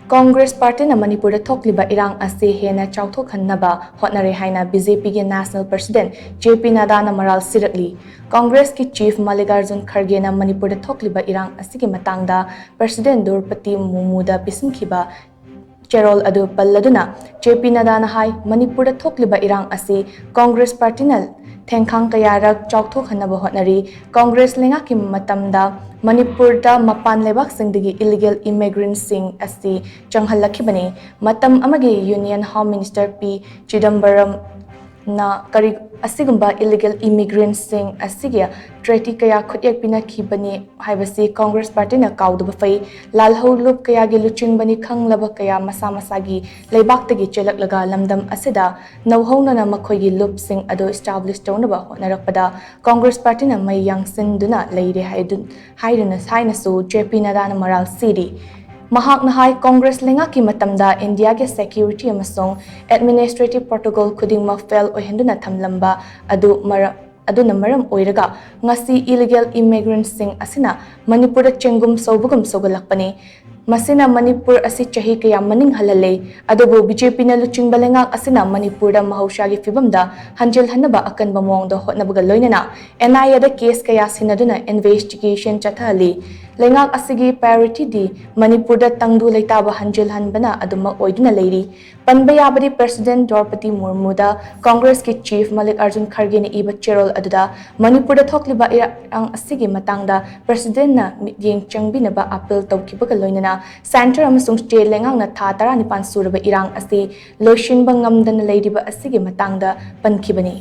Congress Party na Manipur Da Thokliba Irang Asi Henna Chaothokhannaba Hotnare HAINA BJP के National President JP NADDA na MARAL SHIRAKLI Congress की Chief Mallikarjun Kharge na Manipur Da Thokliba Irang Asi के matangda President Dorpati Mumuda pisimkhiba Cherol adu palladuna JP NADDA na hai Manipur Da Thokliba Irang Asi Congress Party na Thengkhang kayarak Chaothokhannaba Hotnare Congress lenga ki matamda Manipur da mapan lebak singdagi illegal immigrants sing asi changhalakhibani matam amagi Union Home Minister P Chidambaram na kari asigumba illegal immigrants sing asigia treaty kaya khutyak pina khibani haibasi Congress Party na kauduba fai lalho lup kaya gi luchingbani khanglaba kaya masa masagi leibak tagi chelaklaga lamdam asida nauhona na makhoi gi lup sing ado establish tonaba honarakpada Congress Party na mai yangsin duna leire haiduna haina su JP NADDA na MARAL city Mahak na hai Congress lenga ki matamda India ke security amasong administrative protocol khuding ma fail ohenduna thamlamba adu na maram oiraga ngasi illegal immigrants sing asina Manipur da chengum sobugum sogalakpani masina Manipur asi chahi kaya maning halale adubu BJP na luching balengak asina Manipur da mahaushagi fibamda hanjil hanaba akan bamong da hotnabaga loinana NIA da case kaya sinaduna investigation chathali lengak asigi priority di Manipur da tangdu leitaba hanjil hanbana aduma oiduna leiri panbaya badi President Dorpati Murmuda Congress ki Chief Mallikarjun Kharge ni iba cherol aduda Manipur da Thokliba Irang Asigi matangda President na mityeng changbinaba appeal tawkibaga loinana Center amasung state lengang na tha 19 suraba Irang Asi loishinba ngamdana leiriba asigi matangda pankhibani